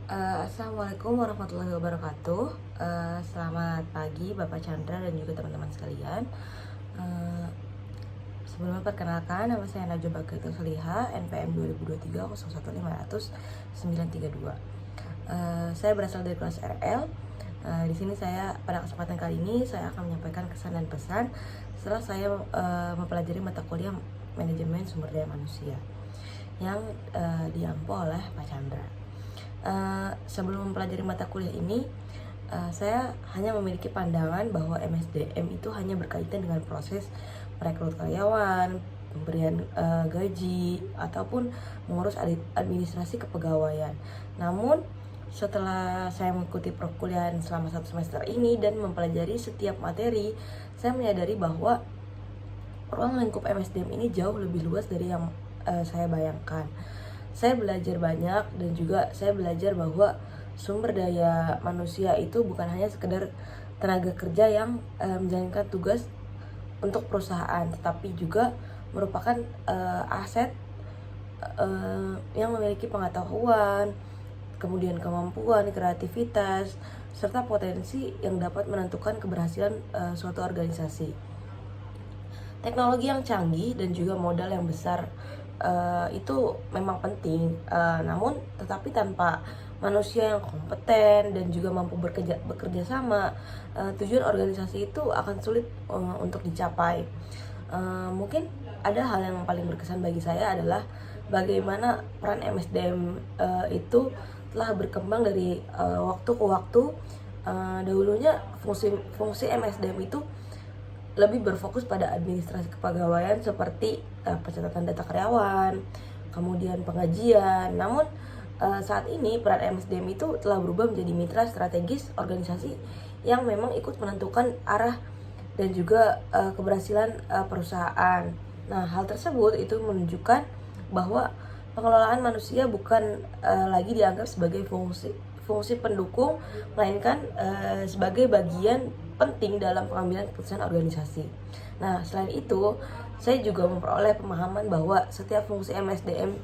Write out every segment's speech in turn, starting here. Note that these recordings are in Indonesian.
Assalamualaikum warahmatullahi wabarakatuh. Selamat pagi Bapak Chandra dan juga teman-teman sekalian. Eh, Sebelumnya perkenalkan, nama saya Najwa Bagaitul Soliha, NPM 2023 01500932. Saya berasal dari kelas RL. Di sini saya pada kesempatan kali ini saya akan menyampaikan kesan dan pesan setelah saya mempelajari mata kuliah manajemen sumber daya manusia yang diampu oleh Pak Chandra. Sebelum mempelajari mata kuliah ini, saya hanya memiliki pandangan bahwa MSDM itu hanya berkaitan dengan proses merekrut karyawan, pemberian gaji, ataupun mengurus administrasi kepegawaian. Namun, setelah saya mengikuti perkuliahan selama 1 semester ini dan mempelajari setiap materi, saya menyadari bahwa ruang lingkup MSDM ini jauh lebih luas dari yang saya bayangkan. Saya belajar banyak dan juga saya belajar bahwa sumber daya manusia itu bukan hanya sekedar tenaga kerja yang menjalankan tugas untuk perusahaan, tetapi juga merupakan aset yang memiliki pengetahuan, kemudian kemampuan, kreativitas, serta potensi yang dapat menentukan keberhasilan suatu organisasi. Teknologi yang canggih dan juga modal yang besar itu memang penting, namun tetapi tanpa manusia yang kompeten dan juga mampu bekerja sama, tujuan organisasi itu akan sulit untuk dicapai. Mungkin ada hal yang paling berkesan bagi saya adalah bagaimana peran MSDM itu telah berkembang dari waktu ke waktu. Dahulunya fungsi MSDM itu lebih berfokus pada administrasi kepegawaian seperti pencatatan data karyawan, kemudian pengajian. Namun saat ini peran MSDM itu telah berubah menjadi mitra strategis organisasi yang memang ikut menentukan arah dan juga keberhasilan perusahaan. Nah, hal tersebut itu menunjukkan bahwa pengelolaan manusia bukan lagi dianggap sebagai fungsi pendukung, melainkan sebagai bagian penting dalam pengambilan keputusan organisasi. Nah, selain itu, saya juga memperoleh pemahaman bahwa setiap fungsi MSDM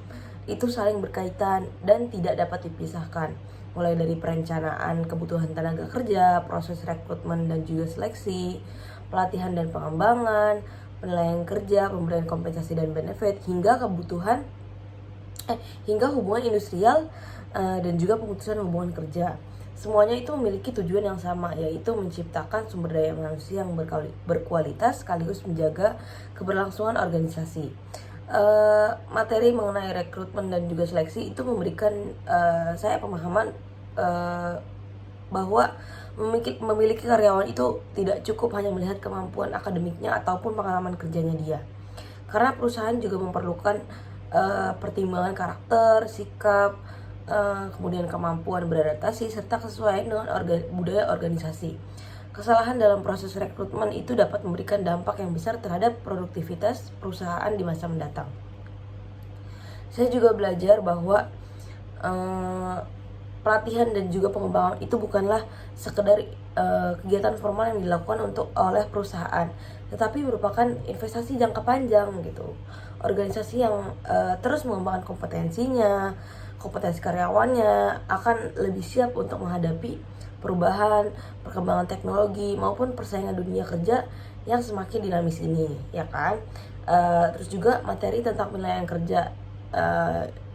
itu saling berkaitan dan tidak dapat dipisahkan. Mulai dari perencanaan kebutuhan tenaga kerja, proses rekrutmen dan juga seleksi, pelatihan dan pengembangan, penilaian kerja, pemberian kompensasi dan benefit, hingga hubungan industrial dan juga pemutusan hubungan kerja. Semuanya itu memiliki tujuan yang sama, yaitu menciptakan sumber daya manusia yang berkualitas sekaligus menjaga keberlangsungan organisasi. Materi mengenai rekrutmen dan juga seleksi itu memberikan saya pemahaman bahwa memiliki karyawan itu tidak cukup hanya melihat kemampuan akademiknya ataupun pengalaman kerjanya dia, karena perusahaan juga memerlukan pertimbangan karakter, sikap, kemudian kemampuan beradaptasi serta kesesuaian dengan budaya organisasi. Kesalahan dalam proses rekrutmen itu dapat memberikan dampak yang besar terhadap produktivitas perusahaan di masa mendatang. Saya juga belajar bahwa pelatihan dan juga pengembangan itu bukanlah sekedar kegiatan formal yang dilakukan oleh perusahaan, tetapi merupakan investasi jangka panjang gitu. Organisasi yang terus mengembangkan kompetensi karyawannya akan lebih siap untuk menghadapi perubahan, perkembangan teknologi maupun persaingan dunia kerja yang semakin dinamis ini, ya kan? Terus juga materi tentang penilaian kerja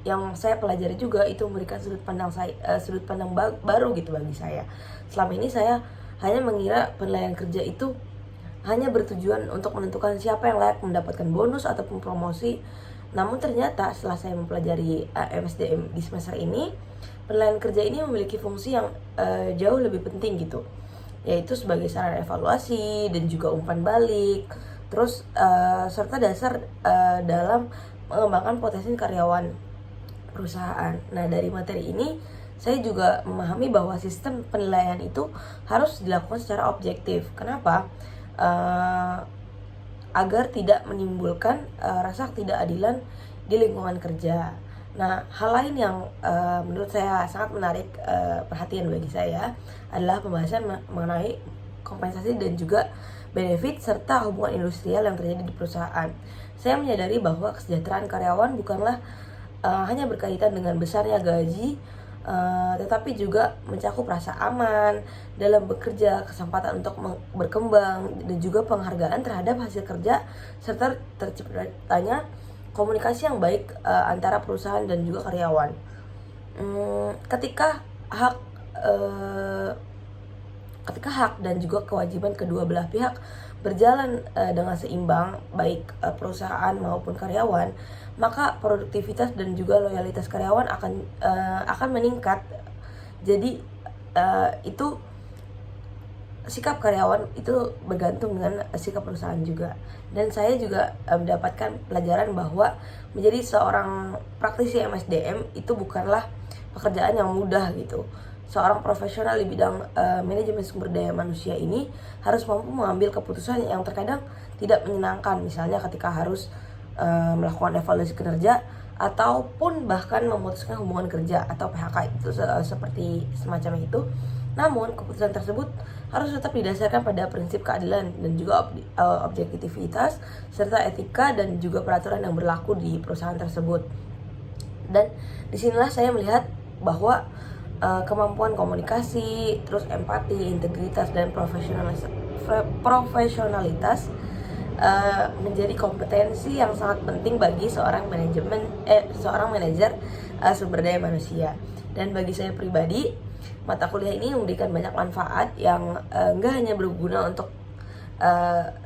yang saya pelajari juga itu memberikan sudut pandang baru gitu bagi saya. Selama ini saya hanya mengira penilaian kerja itu hanya bertujuan untuk menentukan siapa yang layak mendapatkan bonus ataupun promosi. Namun ternyata setelah saya mempelajari MSDM di semester ini, penilaian kerja ini memiliki fungsi yang jauh lebih penting gitu, yaitu sebagai sarana evaluasi dan juga umpan balik, terus serta dasar dalam mengembangkan potensi karyawan perusahaan. Nah, dari materi ini saya juga memahami bahwa sistem penilaian itu harus dilakukan secara objektif. Kenapa? Agar tidak menimbulkan rasa ketidakadilan di lingkungan kerja. Nah, hal lain yang menurut saya sangat menarik perhatian bagi saya adalah pembahasan mengenai kompensasi dan juga benefit serta hubungan industrial yang terjadi di perusahaan. Saya menyadari bahwa kesejahteraan karyawan bukanlah hanya berkaitan dengan besarnya gaji tetapi juga mencakup rasa aman dalam bekerja, kesempatan untuk berkembang, dan juga penghargaan terhadap hasil kerja, serta terciptanya komunikasi yang baik antara perusahaan dan juga karyawan. Ketika hak dan juga kewajiban kedua belah pihak berjalan dengan seimbang, baik perusahaan maupun karyawan, maka produktivitas dan juga loyalitas karyawan akan meningkat. Jadi itu sikap karyawan itu bergantung dengan sikap perusahaan juga. Dan saya juga mendapatkan pelajaran bahwa menjadi seorang praktisi MSDM itu bukanlah pekerjaan yang mudah gitu. Seorang profesional di bidang manajemen sumber daya manusia ini harus mampu mengambil keputusan yang terkadang tidak menyenangkan, misalnya ketika harus melakukan evaluasi kinerja ataupun bahkan memutuskan hubungan kerja atau PHK itu seperti semacam itu. Namun keputusan tersebut harus tetap didasarkan pada prinsip keadilan dan juga objektivitas serta etika dan juga peraturan yang berlaku di perusahaan tersebut. Dan disinilah saya melihat bahwa kemampuan komunikasi, terus empati, integritas, dan profesionalitas menjadi kompetensi yang sangat penting bagi seorang manajer sumber daya manusia. Dan bagi saya pribadi, mata kuliah ini memberikan banyak manfaat yang nggak hanya berguna untuk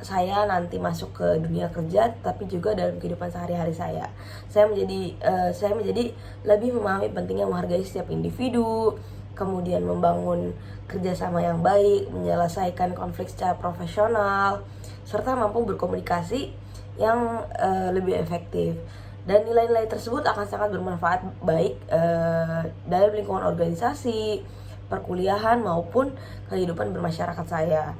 saya nanti masuk ke dunia kerja, tapi juga dalam kehidupan sehari-hari saya. Saya menjadi lebih memahami pentingnya menghargai setiap individu, kemudian membangun kerjasama yang baik, menyelesaikan konflik secara profesional, serta mampu berkomunikasi yang lebih efektif. Dan nilai-nilai tersebut akan sangat bermanfaat baik dalam lingkungan organisasi, perkuliahan maupun kehidupan bermasyarakat saya.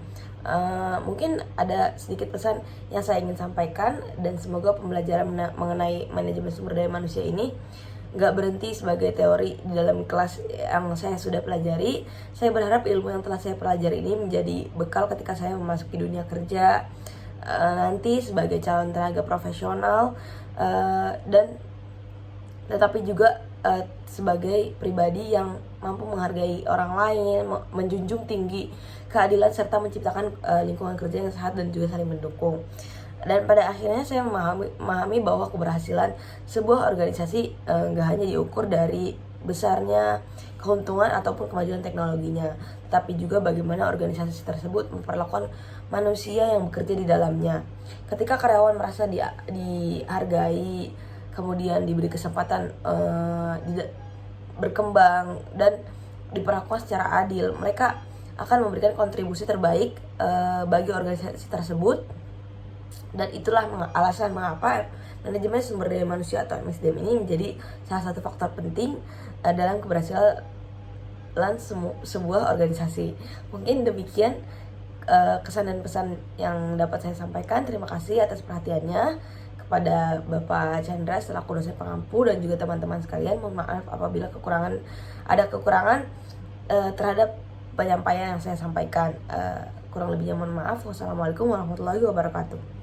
Mungkin ada sedikit pesan yang saya ingin sampaikan, dan semoga pembelajaran mengenai manajemen sumber daya manusia ini nggak berhenti sebagai teori di dalam kelas yang saya sudah pelajari. Saya berharap ilmu yang telah saya pelajari ini menjadi bekal ketika saya memasuki dunia kerja nanti sebagai calon tenaga profesional, dan tetapi juga sebagai pribadi yang mampu menghargai orang lain, menjunjung tinggi keadilan, serta menciptakan lingkungan kerja yang sehat dan juga saling mendukung. Dan pada akhirnya saya memahami bahwa keberhasilan sebuah organisasi nggak hanya diukur dari besarnya keuntungan ataupun kemajuan teknologinya, tapi juga bagaimana organisasi tersebut memperlakukan manusia yang bekerja di dalamnya. Ketika karyawan merasa dihargai, kemudian diberi kesempatan berkembang dan diperlakukan secara adil, mereka akan memberikan kontribusi terbaik bagi organisasi tersebut. Dan itulah alasan mengapa manajemen sumber daya manusia atau MSDM ini menjadi salah satu faktor penting dalam keberhasilan sebuah organisasi. Mungkin demikian kesan dan pesan yang dapat saya sampaikan. Terima kasih atas perhatiannya kepada Bapak Chandra selaku dosen pengampu dan juga teman-teman sekalian. Mohon maaf apabila ada kekurangan terhadap penyampaian yang saya sampaikan. Kurang lebihnya mohon maaf. Wassalamualaikum warahmatullahi wabarakatuh.